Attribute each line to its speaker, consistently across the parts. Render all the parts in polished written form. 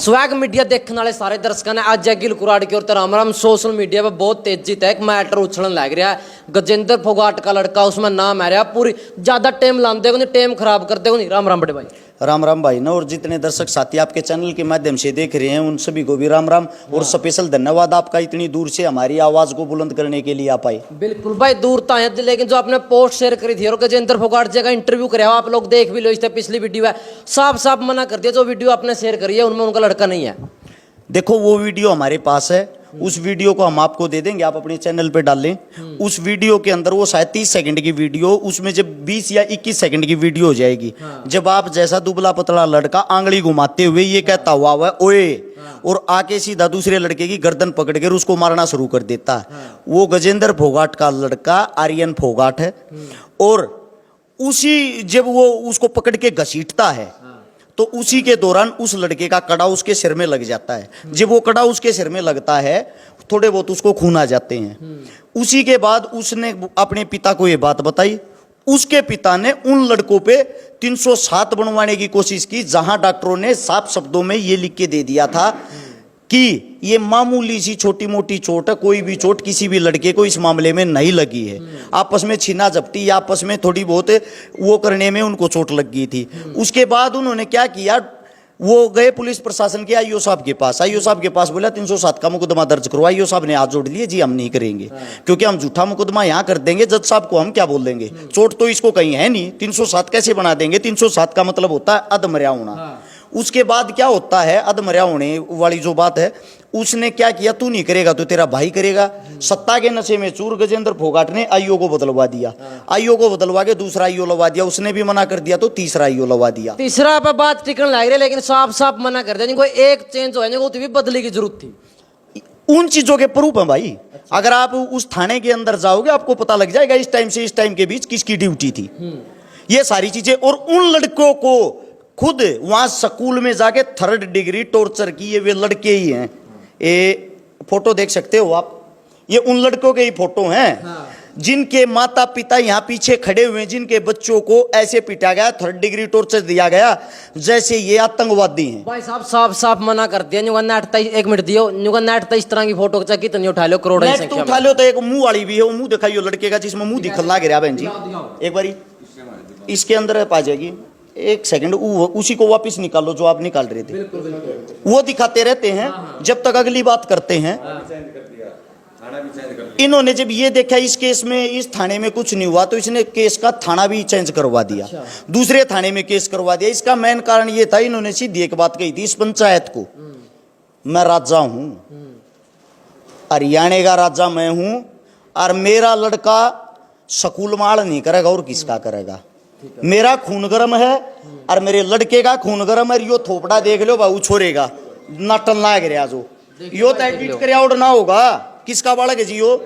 Speaker 1: Swag media देखने वाले सारे दर्शकों ने आज गिल कुराड़ की ओर राम राम। सोशल मीडिया पे बहुत तेजी तक मैटर उछलन लग रहा है। गजेंद्र फोगाट का लड़का, उसमें नाम है रहा पूरी ज्यादा टाइम लाते को नहीं, टाइम खराब करते को नहीं। राम राम बड़े भाई।
Speaker 2: राम राम भाई ना, और जितने दर्शक साथी आपके चैनल के माध्यम से देख रहे हैं उन सभी को भी राम राम। और स्पेशल धन्यवाद आपका, इतनी दूर से हमारी आवाज को बुलंद करने के लिए आप आए।
Speaker 1: बिल्कुल भाई, दूर तो आए थे, लेकिन जो आपने पोस्ट शेयर करी थी और गजेंद्र फोगाट जी का इंटरव्यू कराया, आप लोग देख भी लो। इस पिछली वीडियो है, साफ साफ मना कर दिया जो वीडियो आपने शेयर करी है उनमें उनका लड़का नहीं है।
Speaker 2: देखो वो वीडियो हमारे पास है, उस वीडियो को हम आपको दे देंगे, आप अपने चैनल पे डाल लें। उस वीडियो के अंदर वो शायद 30 सेकंड की वीडियो, उसमें जब 20 या 21 सेकंड की वीडियो हो जाएगी, जब आप जैसा दुबला पतला लड़का आंगली घुमाते हुए ये कहता हुआ ओए, और आके सीधा दूसरे लड़के की गर्दन पकड़ कर उसको मारना शुरू कर देता है। वो गजेंद्र फोगाट का लड़का आर्यन फोगाट है। और उसी जब वो उसको पकड़ के घसीटता है तो उसी के दौरान उस लड़के का कड़ा उसके सिर में लग जाता है। जब वो कड़ा उसके सिर में लगता है, थोड़े बहुत उसको खून आ जाते हैं। उसी के बाद उसने अपने पिता को ये बात बताई। उसके पिता ने उन लड़कों पे 307 बनवाने की कोशिश की, जहां डॉक्टरों ने साफ शब्दों में ये लिख के दे दिया था कि ये मामूली सी छोटी मोटी चोट है, कोई भी चोट किसी भी लड़के को इस मामले में नहीं लगी है। आपस में छीना झपटी या आपस में थोड़ी बहुत वो करने में उनको चोट लग गई थी। उसके बाद उन्होंने क्या किया, वो गए पुलिस प्रशासन के आईओ साहब के पास। आईओ साहब के पास बोला 307 का मुकदमा दर्ज करो। आईओ साहब ने हाथ जोड़ लिए, जी हम नहीं करेंगे, क्योंकि हम झूठा मुकदमा यहाँ कर देंगे, जज साहब को हम क्या बोल देंगे, चोट तो इसको कहीं है नहीं, 307 कैसे बना देंगे। 307 का मतलब होता है अधमर्या होना। उसके बाद क्या होता है, अधमर्या होने वाली जो बात है, उसने क्या किया, तू नहीं करेगा तो तेरा भाई करेगा। सत्ता के नशे में चूर गजेंद्र फोगाट ने आईओ को बदलवा दिया। आईओ को बदलवा के दूसरा आईओ लगा दिया। उसने भी मना कर दिया तो तीसरा आईओ लगा दिया।
Speaker 1: तीसरा पे बात टिकन लग रही है, लेकिन साफ साफ मना कर दिया। कोई एक चेंज हो जाए तो भी बदली की जरूरत थी।
Speaker 2: उन चीजों के प्रूफ है भाई। अगर आप उस थाने के अंदर जाओगे आपको पता लग जाएगा इस टाइम से इस टाइम के बीच किसकी ड्यूटी थी, ये सारी चीजें। और उन लड़कों को खुद वहां स्कूल में जाके 3rd डिग्री टॉर्चर की, ये वे लड़के ही हैं। ये फोटो देख सकते हो आप, ये उन लड़कों के ही फोटो हैं जिनके माता पिता यहाँ पीछे खड़े हुए हैं, जिनके बच्चों को ऐसे पिटा गया, 3rd डिग्री टॉर्चर दिया गया जैसे ये आतंकवादी हैं।
Speaker 1: भाई साहब साफ साफ मना कर दिया। एक मिनट दियो, नेट इस तरह की फोटो कितनी उठा लो, करोड़ों की संख्या में
Speaker 2: उठा लो। तो एक मुंह वाली भी है, वो मुंह दिखाइयो लड़के का जिसमें मुंह दिखल लग रहा बहन जी। एक बारी इसके अंदर पा जाएगी, एक सेकंड उसी को वापस निकालो जो आप निकाल रहे थे। बिल्कुल। वो दिखाते रहते हैं जब तक अगली बात करते हैं। इन्होंने जब ये देखा इस केस में इस थाने में कुछ नहीं हुआ, तो इसने केस का थाना भी चेंज करवा दिया। दूसरे थाने में केस करवा दिया। इसका मेन कारण ये था, इन्होंने सीधी एक बात कही थी इस पंचायत को, मैं राजा हूं, हरियाणा का राजा मैं हूं, और मेरा लड़का स्कूल माल नहीं करेगा और किसका करेगा। मेरा खून गर्म है और मेरे लड़के का खून गर्म है। यो थोपड़ा देख लो बाबू, छोड़ेगा नाटन लाग रहा जो यो तो एडिट करे और ना होगा। किसका बालक है जी यो,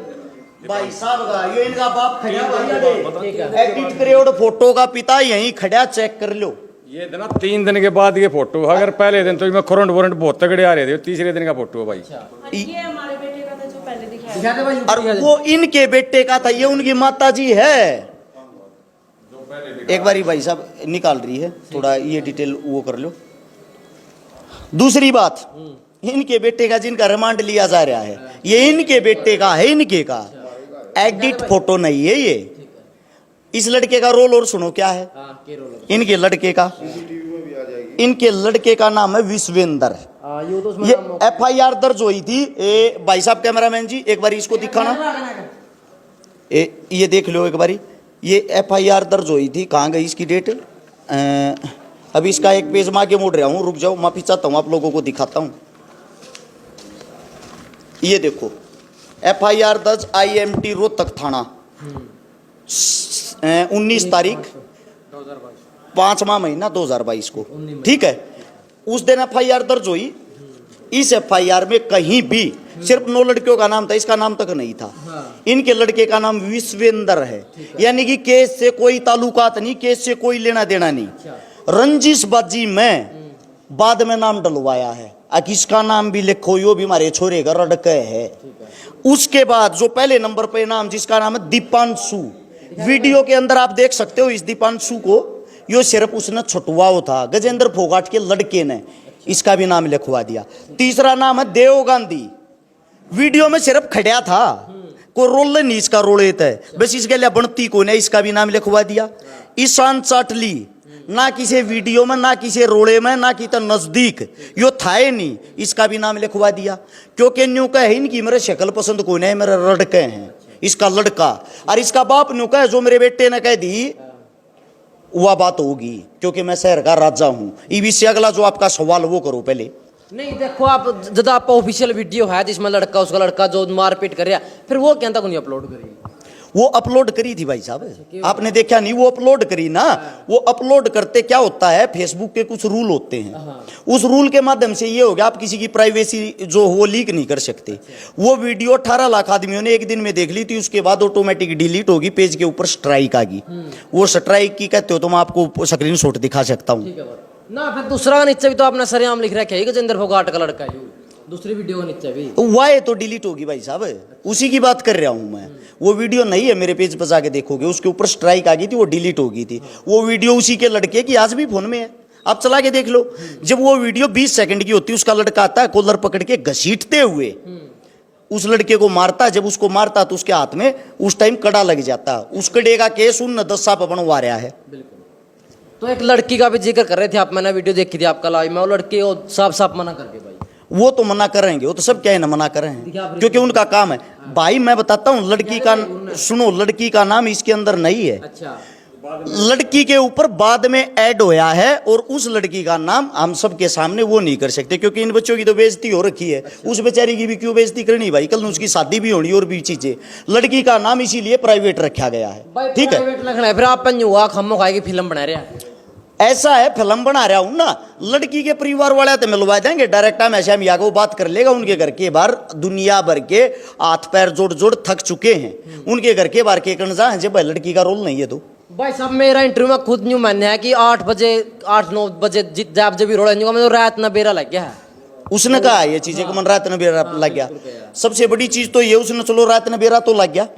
Speaker 2: भाई साहब का, यो इनका बाप खड़ा एडिट करे और फोटो का पिता यहीं खड़ा, चेक कर लो।
Speaker 3: ये ना 3 दिन के बाद ये फोटो, अगर पहले दिन तो इसमें करंट वारंट बहुत तगड़े आ रहे थे, तीसरे दिन का फोटो है भाई।
Speaker 4: ये हमारे बेटे का था जो पहले दिखाया,
Speaker 2: और वो इनके बेटे का था, ये उनकी माता जी है। एक बारी भाई साहब निकाल रही है, थोड़ा ये डिटेल वो कर लो। दूसरी बात, इनके बेटे का जिनका रिमांड लिया जा रहा है, ये इनके बेटे का है, इनके का एडिट फोटो नहीं है ये। इस लड़के का रोल और सुनो क्या है इनके लड़के का। इनके लड़के का नाम है विश्वेंद्र। ये FIR दर्ज हुई थी। भाई साहब कैमरामैन जी एक बारी इसको दिखाना, ये देख लो एक बारी। ये FIR दर्ज हुई थी, कहाँ गई इसकी डेट। अभी इसका एक पेज माँ के मोड़ रहा हूँ, रुक जाओ, माफी चाहता हूँ, आप लोगों को दिखाता हूँ। ये देखो FIR दर्ज IMT रोहतक थाना 19 तारीख 5वां महीना 2022 को, ठीक है। उस दिन FIR दर्ज हुई। इस FIR में कहीं भी सिर्फ 9 लड़कियों का नाम था, इसका नाम तक नहीं था। इनके लड़के का नाम विश्वेंद्र है, यानी कि केस से कोई ताल्लुकात नहीं, केस से कोई लेना देना नहीं। रंजिशबाजी में बाद में नाम डलवाया है। किसका नाम भी लिखो, यो भी हमारे छोरे का रड़के है। उसके बाद जो पहले नंबर पे नाम, जिसका नाम है दीपांशु, वीडियो के अंदर आप देख सकते हो इस दीपांशु को। यो सिर्फ उसने छुटवाओ था गजेंद्र फोगाट के लड़के ने। इसका भी नाम लिखवा दिया। तीसरा नाम है देव गांधी, वीडियो में सिर्फ खड़ा था, को रोल नहीं इसका रोलेत है, बस इसके लिए बनती को ने, इसका भी नाम लिखवा दिया। ईशान चाटली, ना किसी वीडियो में, ना किसी रोले में, ना किसी नजदीक, यो था ही नहीं, इसका भी नाम लिखवा दिया। क्योंकि न्यू का है इनकी मेरे शक्ल पसंद को नहीं, मेरे लड़के हैं, इसका लड़का और इसका बाप न्यू का है, जो मेरे बेटे ने कह दी वह बात होगी, क्योंकि मैं शहर का राजा हूं। इसी से अगला जो आपका सवाल वो करो पहले।
Speaker 1: नहीं देखो आप, जब आपका ऑफिशियल वीडियो है जिसमें लड़का उसका लड़का जो मारपीट कर रहा, फिर वो क्या तक नहीं अपलोड करी?
Speaker 2: वो अपलोड करी थी भाई साहब, आपने देखा नहीं? वो अपलोड करी ना। वो अपलोड करते क्या होता है, फेसबुक के कुछ रूल होते हैं, उस रूल के माध्यम से ये हो गया, आप किसी की प्राइवेसी जो हो लीक नहीं कर सकते। वो वीडियो 18 लाख आदमियों ने एक दिन में देख ली थी, उसके बाद ऑटोमेटिक डिलीट होगी, पेज के ऊपर स्ट्राइक आ गई। वो स्ट्राइक की कहते हो तो मैं आपको स्क्रीनशॉट दिखा सकता हूँ
Speaker 1: ना। फिर दूसरा नीचे भी तो आपने सरेआम लिख रखा है गजेंद्र फोगाट का लड़का है, दूसरी वीडियो के नीचे भी
Speaker 2: वाह तो डिलीट होगी भाई साहब, उसी की बात कर रहा हूं मैं। वो वीडियो नहीं है, मेरे पेज पर जाके देखोगे, उसके ऊपर स्ट्राइक आ गई थी, वो डिलीट हो गई थी। वो वीडियो उसी के लड़के की आज भी फोन में है, आप चला के देख लो। जब वो वीडियो 20 सेकंड की होती है, उसका लड़का आता है कॉलर पकड़ के घसीटते हुए उस लड़के को मारता। जब उसको मारता तो उसके हाथ में उस टाइम कड़ा लग जाता। उस कड़े का केस उन 10 साल बनवा रहा है।
Speaker 1: तो एक लड़की का भी जिक्र कर रहे थे आप, मैंने वीडियो देखी थी आपका लाइव में, वो लड़के को साफ साफ मना करके भाई।
Speaker 2: वो तो मना करेंगे, वो तो सब क्या है ना मना कर रहे हैं, क्योंकि उनका काम है। भाई मैं बताता हूँ, लड़की का सुनो, लड़की का नाम इसके अंदर नहीं है।
Speaker 1: अच्छा,
Speaker 2: लड़की के ऊपर बाद में ऐड होया है, और उस लड़की का नाम हम सबके सामने वो नहीं कर सकते, क्योंकि इन बच्चों की तो बेइज्जती हो रखी है। उस बेचारी की भी क्यों बेइज्जती करनी भाई, कल उसकी शादी भी होनी और भी चीजें। लड़की का नाम इसीलिए प्राइवेट रखा गया है, ठीक है।
Speaker 1: फिर आप पंजुआ खम्मो खाए की फिल्म बना रहे हैं,
Speaker 2: ऐसा है, फिल्म बना रहा हूं ना। लड़की के परिवार वाले तो मिलवा देंगे डायरेक्ट, हम ऐसा मियाँ को बात कर लेगा। उनके घर के बाहर दुनिया भर के हाथ पैर जोड़ जोड़ थक चुके हैं, उनके घर के बाहर के कणजा है, जब लड़की का रोल नहीं है तो
Speaker 1: भाई साहब मेरा इंटरव्यू में खुद न्यू मानना है कि 8-9 बजे जब भी रोड़ा में तो रात ना बेरा लग गया है।
Speaker 2: उसने कहा ये चीजें कि मन रात न बेरा लग गया। सबसे बड़ी चीज तो ये, उसने चलो रात न बेरा तो लग गया,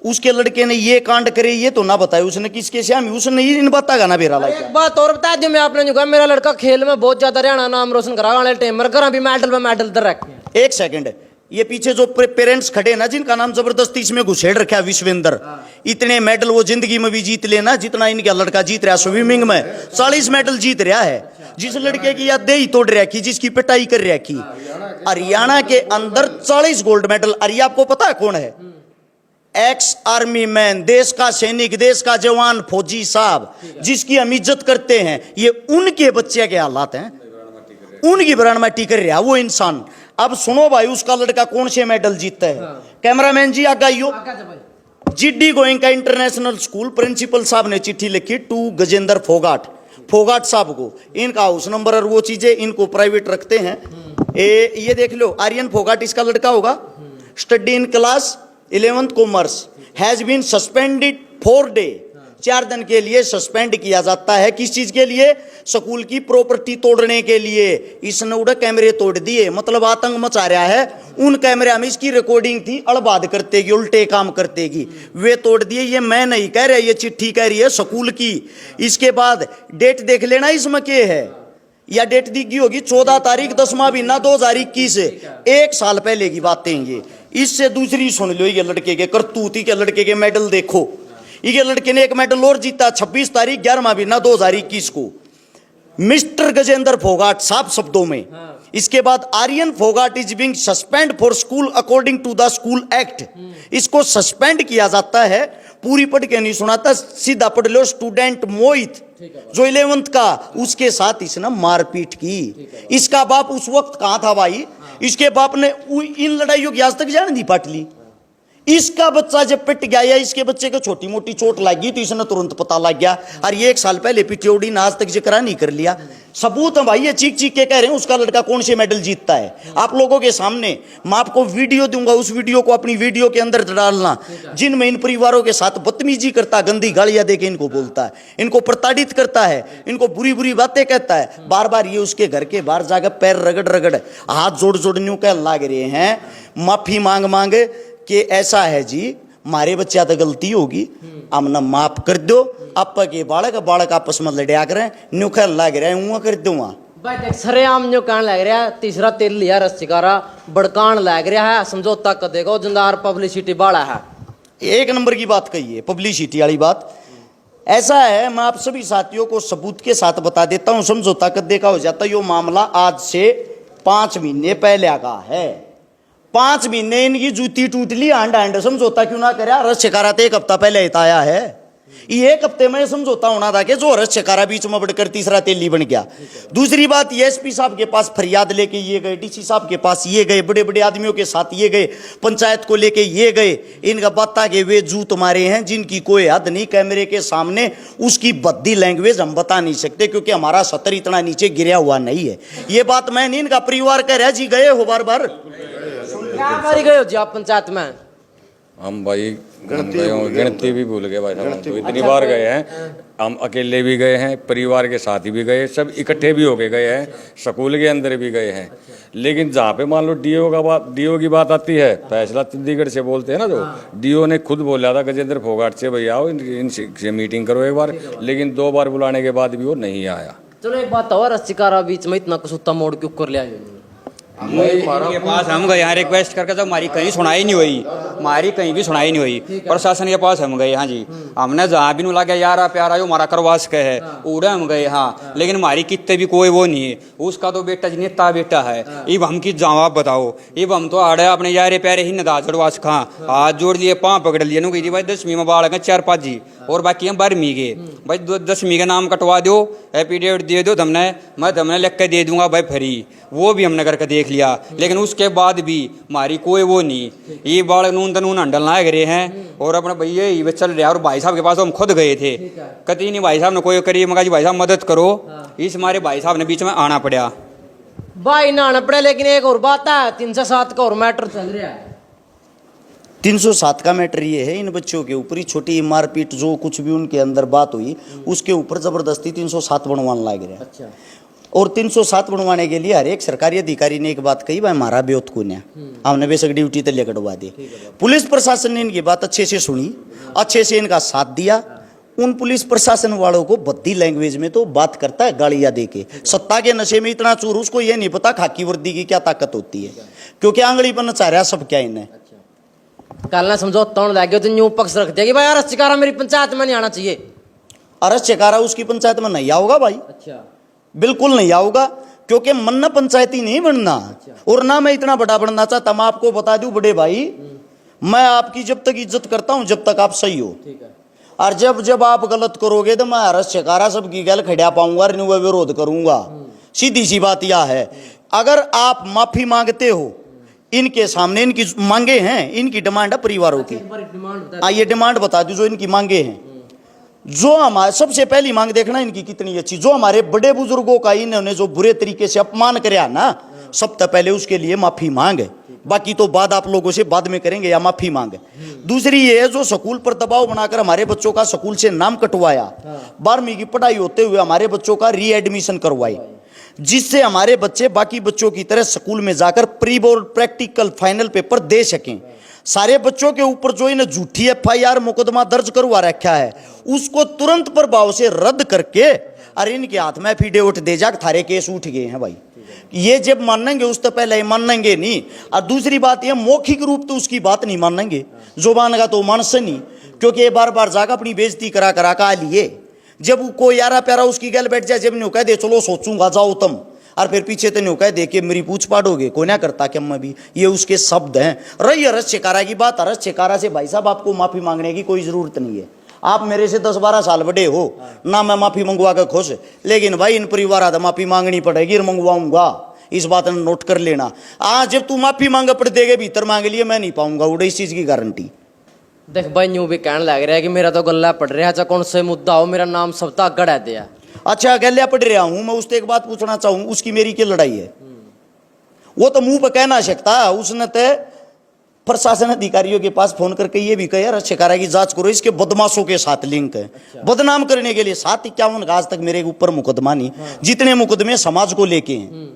Speaker 2: उसके लड़के ने ये कांड करे ये तो ना बताया उसने किसके श्याम, उसने ये इन बात का ना बेरा लग गया।
Speaker 1: एक बात और बता जो मैं आपने जो कहा, मेरा लड़का खेल में बहुत ज्यादा हरियाणा नाम रोशन करा वाले टेमर कर, अभी मेडल पे मेडल दर रखे।
Speaker 2: एक सेकंड, ये पीछे जो पेरेंट्स खड़े ना, जिनका नाम जबरदस्ती इसमें घुसेड़ रखा है विश्वेंद्र, इतने मेडल वो जिंदगी में भी जीत लेना जितना इनका लड़का जीत रहा। स्विमिंग में 40 मेडल जीत रहा है। जिस लड़के की याद दे तोड़ रखी, जिसकी पिटाई कर रखी, हरियाणा के अंदर 40 गोल्ड मेडल। और ये आपको पता है कौन है? एक्स आर्मी मैन, देश का सैनिक, देश का जवान, फौजी साहब, जिसकी हम इज्जत करते हैं। ये उनके बच्चे के हालात हैं, उनकी ब्रांड में टिकर रहा वो इंसान। अब सुनो भाई, उसका लड़का कौन से मेडल जीतता है? कैमरामैन जी आगाइयो। GD Goenka international school principal साहब ने चिट्ठी लिखी टू गजेंद्र फोगाट साहब को। इनका हाउस नंबर और वो चीजें इनको प्राइवेट रखते हैं। ये देख लो, आर्यन फोगाट इसका लड़का होगा। Study in class 11th commerce has been suspended 4 day, 4 दिन के लिए सस्पेंड किया जाता है। किस चीज के लिए? स्कूल की प्रॉपर्टी तोड़ने के लिए। इसने उड़े कैमरे तोड़ दिए, मतलब आतंक मचा रहा है। उन कैमरे में इसकी रिकॉर्डिंग थी, अड़बाद करतेगी, उल्टे काम करतेगी, वे तोड़ दिए। ये मैं नहीं कह रहा, ये चिट्ठी कह रही है स्कूल की। इसके बाद डेट देख लेना इसमें क्या है, या डेट दी गई होगी 14 तारीख 10वां महीना 2021, 1 साल पहले की बातें ये। इससे दूसरी सुन लो, ये लड़के के करतूती के लड़के के मेडल देखो। ये लड़के ने एक मेडल और जीता 26 तारीख 11वां महीना 2021 को, मिस्टर गजेंद्र फोगाट साफ शब्दों में। इसके बाद Aryan Phogat is being suspend for school according to the school act. इसको सस्पेंड किया जाता है, पूरी पढ़ के नहीं सुनाता, सीधा पढ़ लो। स्टूडेंट मोहित जो 11th का, उसके साथ इसने मारपीट की। इसका बाप उस वक्त कहां था भाई? इसके बाप ने इन लड़ाइयों की आज तक जान दी पाटली। इसका बच्चा जब पिट गया या इसके बच्चे को छोटी मोटी चोट लगी तो इसने तुरंत पता लग गया। और ये 1 साल पहले पिटियोड़ी ने आज तक जिक्र नहीं कर लिया। सबूत है भाई, ये चीख चीख के कह रहे हैं उसका लड़का कौन से मेडल जीतता है। आप लोगों के सामने मैं आपको वीडियो दूंगा, उस वीडियो को अपनी वीडियो के अंदर डालना, जिनमें इन परिवारों के साथ बदतमीजी करता, गंदी गालियां देके इनको बोलता है, इनको प्रताड़ित करता है, इनको बुरी बुरी बातें कहता है। बार बार ये उसके घर के बाहर जाकर पैर रगड़ रगड़ हाथ जोड़ जोड़ न्यू कह लाग रहे हैं, माफी मांग मांग कि ऐसा है जी, मारे बच्चा तो गलती होगी, हमने माफ कर दो। आप के बालक आपस में लड़िया करें, न्यू ख्याल लग रहे हैं कर दूंगा।
Speaker 1: भाई देख सरेआम जो कहने लग रहा है तीसरा तेल लिया रस्सिकारा बड़कान लग रहा है समझौता कर देगा जिंदार पब्लिसिटी बाड़ा है।
Speaker 2: एक नंबर की बात कही है, पब्लिसिटी वाली बात। ऐसा है, मैं आप सभी साथियों को सबूत के साथ बता देता हूं, समझौता कर देखा हो जाता। यो मामला आज से 5 महीने पहले का है। 5 महीने इनकी जूती टूट ली, आंड समझौता क्यों ना करे। रस शिकारा तो 1 हफ्ता पहले हिताया है। ये 1 हफ्ते में समझौता होना था कि जो रस शिकारा बीच में बढ़कर तीसरा तेली बन गया। दूसरी बात, ये एसपी साहब के पास फरियाद लेके ये गए, डीसी साहब के पास ये गए, बड़े बड़े आदमियों के साथ ये गए, पंचायत को लेके ये गए। इनका बता के वे जूत मारे हैं जिनकी कोई हद नहीं। कैमरे के सामने उसकी बद्दी लैंग्वेज हम बता नहीं सकते क्योंकि हमारा सतर इतना नीचे गिरा हुआ नहीं है। ये बात मैं नहीं, इनका परिवार कह रहा जी गए हो बार बार।
Speaker 1: क्या बारी गए हो जी आप पंचायत में?
Speaker 3: हम भाई गिनती भी भूल गए भाई साहब, तो इतनी बार गए हैं। हम अकेले भी गए हैं, परिवार के साथ भी गए, सब इकट्ठे भी होके गए हैं, स्कूल के अंदर भी गए हैं। लेकिन जहाँ पे मान लो डीओ की बात आती है, फैसला चंडीगढ़ से बोलते हैं ना, जो डीओ ने खुद बोला था गजेंद्र फोगाट से भैया आओ इनसे मीटिंग करो एक बार, लेकिन 2 बार बुलाने के बाद भी वो नहीं आया।
Speaker 1: चलो एक बात और, रस्सिकारा बीच में इतना कुसुत्ता मोड़ क्यों कर लिया?
Speaker 5: के पास हम गए यहाँ रिक्वेस्ट करके, तो हमारी कहीं सुनाई नहीं हुई, हमारी कहीं भी सुनाई नहीं हुई। प्रशासन के पास हम गए, हाँ जी, हमने जहाँ भी लगा यारा प्यारा जो हमारा करवास के है उड़े हम गए, हाँ, लेकिन हमारी कितने भी कोई वो नहीं है। उसका तो बेटा जिनेता बेटा है, इब हम की जवाब बताओ। इब हम तो आड़े अपने यारे प्यारे ही नदा चढ़वास खा, हाथ जोड़ लिए, पाँव पकड़ लिए, नु कही भाई 10वीं में बाढ़ गए 4-5 जी, और बाकी हम 12वीं के भाई 10वीं का नाम कटवा दो, एफिडेविट दे दो, मैं लिख के दे दूंगा भाई फ्री। वो भी हमने करके देख लिया, लेकिन उसके बाद भी हमारी कोई वो नहीं। ये बाढ़ नून तनून हंडल ना गिरे हैं और अपने भैया ये चल रहा है। और भाई साहब के पास हम खुद गए थे, कती नहीं भाई साहब ने कोई करी, मगा जी भाई साहब मदद करो। इस हमारे भाई साहब ने बीच में आना पड़ा।
Speaker 1: भाई ना आना पड़ा, लेकिन एक और बात है, 307 का और मैटर चल रहा है।
Speaker 2: 307 का मैटर ये है, इन बच्चों के ऊपर ही छोटी मारपीट जो कुछ भी उनके अंदर बात हुई उसके ऊपर जबरदस्ती 307 बनवाने लग रहा है।
Speaker 1: अच्छा।
Speaker 2: और 307 बनवाने के लिए हर एक सरकारी अधिकारी ने एक बात कही, भाई हमारा ब्योत कौन है, हमने बेशक ड्यूटी तले कटवा दी। पुलिस प्रशासन ने इनकी बात अच्छे से सुनी, अच्छे से इनका साथ दिया। उन पुलिस प्रशासन वालों को बद्दी लैंग्वेज में तो बात करता है गालियां देके। सत्ता के नशे में इतना चूर, उसको ये नहीं पता खाकी वर्दी की क्या ताकत होती है, क्योंकि आंगली पर नचा रहा सब क्या इन्हें।
Speaker 1: कल ना समझौता होने लगे तो न्यू पक्ष रख दिया कि भाई रस्सिकारा मेरी पंचायत में नहीं आना चाहिए।
Speaker 2: अरे शिकारा उसकी पंचायत में नहीं आओगा भाई,
Speaker 1: अच्छा,
Speaker 2: बिल्कुल नहीं आऊंगा, क्योंकि मन्ना पंचायती नहीं बनना और ना मैं इतना बड़ा बनना चाहता। मैं आपको बता दूं बड़े भाई, मैं आपकी जब तक इज्जत करता हूं जब तक आप सही हो, और जब आप गलत करोगे तो मैं हर शिकारा सबकी गल खड़ा पाऊंगा, विरोध करूंगा। सीधी सी बात यह है, अगर आप माफी मांगते हो इनके सामने, इनकी मांगे हैं, इनकी डिमांड है परिवारों की। ये डिमांड बता दूं जो इनकी मांगे हैं। जो हमारे सबसे पहली मांग देखना इनकी कितनी अच्छी, जो हमारे बड़े बुजुर्गों का इन्होंने जो बुरे तरीके से अपमान कराया ना, सबसे पहले उसके लिए माफी मांगे, बाकी तो बात आप लोगों से बाद में करेंगे, या माफी मांगे। दूसरी ये है जो स्कूल पर दबाव बनाकर हमारे बच्चों का स्कूल से नाम कटवाया, 12वीं की पढ़ाई होते हुए हमारे बच्चों का रीएडमिशन करवाई, जिससे हमारे बच्चे बाकी बच्चों की तरह स्कूल में जाकर pre board practical final paper दे सकें। सारे बच्चों के ऊपर जो इन्हें झूठी एफआईआर मुकदमा दर्ज करवा रखा है उसको तुरंत प्रभाव से रद्द करके, अरे इनके हाथ में एफिडेविट दे जा, थारे केस उठ गए हैं भाई। ये जब मानेंगे उससे पहले मानेंगे नहीं। और दूसरी बात ये, मौखिक रूप तो उसकी बात नहीं मानेंगे, जुबान का तो मानस नहीं, क्योंकि ये बार बार जाकर अपनी बेइज्जती करा करा का लिए। जब कोई यारा प्यारा उसकी गल बैठ जाए, जब नहीं कह दे चलो सोचूंगा जाओ तुम, और फिर पीछे तो नहीं कह दे के मेरी पूछ पाड़ोगे, कोई ना करता कि मैं भी, ये उसके शब्द हैं। रही अरस शिकारा की बात, अरस शिकारा से भाई साहब आपको माफी मांगने की कोई जरूरत नहीं है। आप मेरे से 10-12 साल बड़े हो ना, मैं माफी मंगवा कर खुश, लेकिन भाई इन परिवार तो माफी मांगनी पड़ेगी और मंगवाऊंगा, इस बात ने नोट कर लेना। जब तू माफी मांग पड़ देगे भीतर मांग लिए, मैं नहीं पाऊंगा उड़े, इस चीज की गारंटी।
Speaker 1: देख भाई न्यू भी कहने लग रहा है कि मेरा तो गल्ला पड़ रहा है, चाहे कौन से मुद्दा हो, मेरा नाम सब तक गड़ा दिया।
Speaker 2: अच्छा गल्या पड़ रहा हूं मैं, उससे एक बात पूछना चाहूँ, उसकी मेरी क्या लड़ाई है? वो तो मुंह पर कह ना सकता, उसने तो प्रशासन अधिकारियों के पास फोन करके ये भी कहा यार शिकारा की जांच करो, इसके बदमाशों के साथ लिंक है। अच्छा। बदनाम करने के लिए 751 आज तक मेरे ऊपर मुकदमा नहीं। जितने मुकदमे समाज को लेके हैं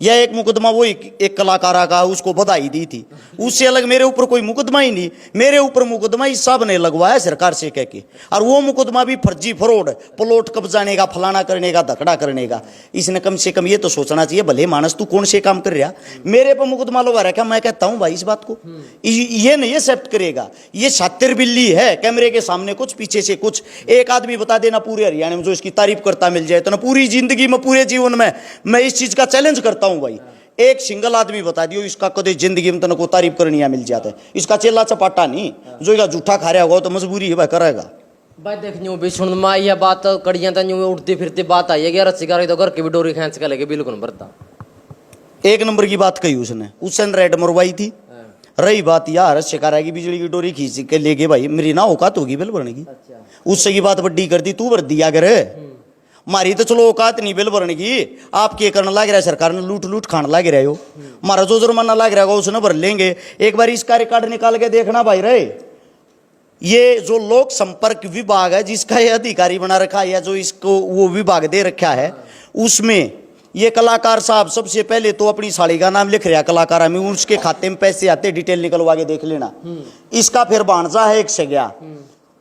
Speaker 2: यह एक मुकदमा वो एक कलाकारा का उसको बधाई दी थी, उससे अलग मेरे ऊपर कोई मुकदमा ही नहीं। मेरे ऊपर मुकदमा इस सब ने लगवाया सरकार से कह के, और वो मुकदमा भी फर्जी फ्रॉड, प्लॉट कब्जाने का, फलाना करने का, धकड़ा करने का। इसने कम से कम ये तो सोचना चाहिए, भले मानस तू कौन से काम कर रहा, मेरे पर मुकदमा लगा रखा। मैं कहता हूं भाई इस बात को ये नहीं एक्सेप्ट करेगा। ये शातिर बिल्ली है, कैमरे के सामने कुछ, पीछे से कुछ। एक आदमी बता देना पूरे हरियाणा में जो इसकी तारीफ करता मिल जाए तो ना पूरी जिंदगी में, पूरे जीवन में मैं इस चीज का चैलेंज करता हूं भाई। एक सिंगल आदमी बता दियो इसका कदे जिंदगी में तने को तारीफ करनी मिल जाता है। इसका चेला चपाटा नहीं, जो इसका जूठा खा रहा होगा तो मजबूरी है भाई, करेगा
Speaker 1: भाई। देख न्यू भी सुन में यह बात कड़ियां तो न्यू उड़ती फिरती बात आई है कि रस्सी तो घर की भी डोरी खींच के लेके बिल्कुल भरता।
Speaker 2: एक नंबर की बात कही उसने रेड मरवाई थी। रही बात यार शिकारा की बिजली की डोरी खींच के लेके, भाई मेरी ना औकात होगी बिल भरने की। उससे की बात बड्डी कर दी, तू भर दिया करे। मारी तो चलो औकात नहीं बिल भरने की, आप क्या करना लग रहा है, सरकार ने लूट लूट खाने लग रहे हो। हमारा जो जुर्माना लग रहा है उसने भर लेंगे। एक बार इसका रिकॉर्ड निकाल के देखना भाई रे, ये जो लोक संपर्क विभाग है जिसका ये अधिकारी बना रखा है, या जो इसको वो विभाग दे रखा है, उसमें ये कलाकार साहब सबसे पहले तो अपनी साड़ी का नाम लिख रहा कलाकार में, उसके खाते में पैसे आते, डिटेल निकलवा के देख लेना। इसका फिर भांजा है एक सगया,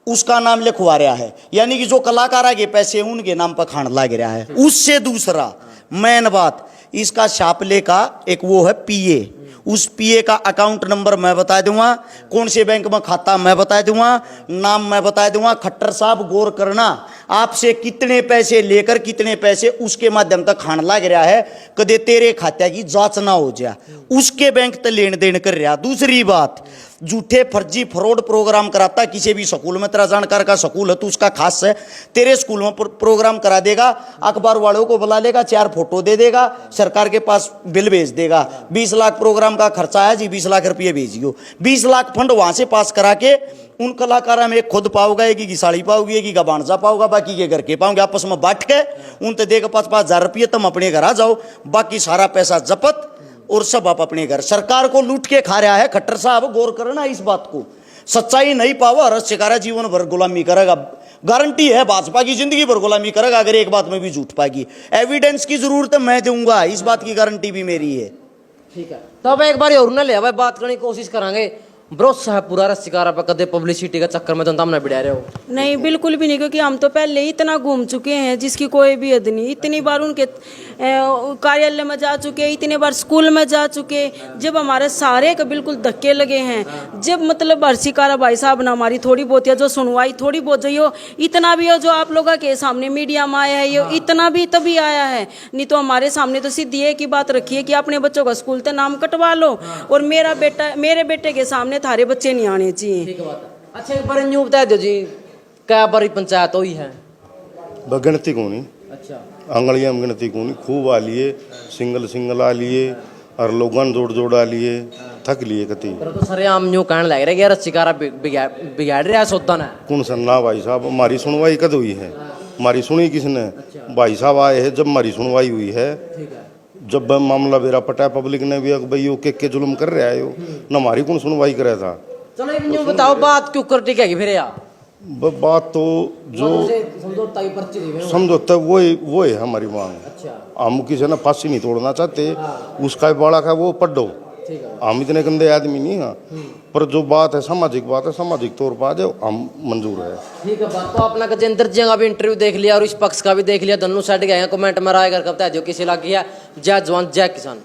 Speaker 2: उसका नाम लिखवा रहा है, यानी कि जो कलाकार के पैसे उनके नाम पर खान लग रहा है। उससे दूसरा मेन बात, इसका शापले का एक वो है पीए, उस पीए का अकाउंट नंबर मैं बता दूंगा, कौन से बैंक में खाता मैं बता दूंगा, नाम मैं बता दूंगा। खट्टर साहब गौर करना, आपसे कितने पैसे लेकर कितने पैसे उसके माध्यम तक खान लग रहा है, कदे तेरे खाते की जांच ना हो जाए, उसके बैंक तक लेन देन कर रहा। दूसरी बात, झूठे फर्जी फ्रॉड प्रोग्राम कराता किसी भी स्कूल में, तेरा जानकार का स्कूल है तो उसका खास है, तेरे स्कूल में प्रोग्राम करा देगा, अखबार वालों को बुला लेगा, 4 फोटो दे देगा, सरकार के पास बिल भेज देगा, 20 लाख प्रोग्राम का खर्चा है जी, 20 लाख रुपये भेजियो। 20 लाख फंड वहां से पास करा के उन कलाकारों में खुद पाओगा, एक की साड़ी पाओगी, एक का बांझा पाओगा, बाकी के घर के पाओगे, आपस में बांट के उन ते देगा 5-5 हजार रुपये, तुम अपने घर आ जाओ, बाकी सारा पैसा जपत और सब आप अपने घर। सरकार को लूट के खा रहा है खट्टर साहब, गौर करना इस बात को। सच्चाई नहीं पावा रस शिकारा जीवन भर गुलामी करेगा, गारंटी है भाजपा की जिंदगी भर गुलामी करेगा अगर एक बात में भी झूठ पाएगी। एविडेंस की जरूरत है मैं दूंगा, इस बात की गारंटी भी मेरी है।
Speaker 1: ठीक है, तो अब एक बार और ना ले भाई बात करने की कोशिश करांगे। भरोसा है पूरा रस्सिकारा पर, कदे पब्लिसिटी का चक्कर में तो हम ना बिड़ा रहे हो?
Speaker 4: नहीं बिल्कुल भी नहीं, क्योंकि हम तो पहले ही इतना घूम चुके हैं जिसकी कोई भी हद नहीं। इतनी बार उनके कार्यालय में जा चुके, इतने बार स्कूल में जा चुके, जब हमारे सारे के बिल्कुल धक्के लगे हैं। जब मतलब रस्सिकारा भाई साहब ने हमारी थोड़ी बहुत या जो सुनवाई थोड़ी बहुत जो इतना भी हो जो आप लोगों के सामने मीडिया में आया है, ये इतना भी तभी आया है, नहीं तो हमारे सामने तो सीधी एक ही बात रखी है कि अपने बच्चों का स्कूल से नाम कटवा लो, और मेरे बेटे के सामने थारे बच्चे नहीं आने चाहिए।
Speaker 1: ठीक है बात है। अच्छा एक बार न्यू बता दो जी, क्या बारी पंचायत हुई है?
Speaker 6: गिनती को नहीं,
Speaker 1: अच्छा
Speaker 6: आंगड़ियाँ में गिनती को नहीं, खूब आ लिए, सिंगल आ लिए, और लोगन जोड़ आ लिए, थक लिए कति।
Speaker 1: तो सर आम न्यू कहने लग रहे कि रस्सिकारा बिगाड़ रहा है सौदा ना।
Speaker 6: कौन सन्ना भाई साहब, हमारी सुनवाई कद हुई है? हमारी सुनी किसने? भाई साहब आए हैं जब हमारी सुनवाई हुई है, जब मामला बेरा पटा पब्लिक ने भी भाई यो के जुल्म कर रहा है, न हमारी कौन सुनवाई करे था।
Speaker 1: चलो एक न्यू बताओ बात क्यों कर टिकेगी फिर यार?
Speaker 6: बात तो जो
Speaker 1: समझौता की पर्ची दी हुई है।
Speaker 6: समझौता वो है हमारी मांग।
Speaker 1: अच्छा
Speaker 6: हम किसी ने फांसी नहीं तोड़ना चाहते, उसका बड़ा का वो पढ़ो,
Speaker 1: ठीक है।
Speaker 6: हम इतने गंदे आदमी नहीं हैं, पर जो बात है सामाजिक बात है, सामाजिक तौर पर आ जाओ हम मंजूर है।
Speaker 1: ठीक है बात तो अपना गजेंद्र जी का भी इंटरव्यू देख लिया और इस पक्ष का भी देख लिया, दोनों साइड गए हैं। कमेंट में राय कर बता दो किसी लगी है। जय जवान जय किसान।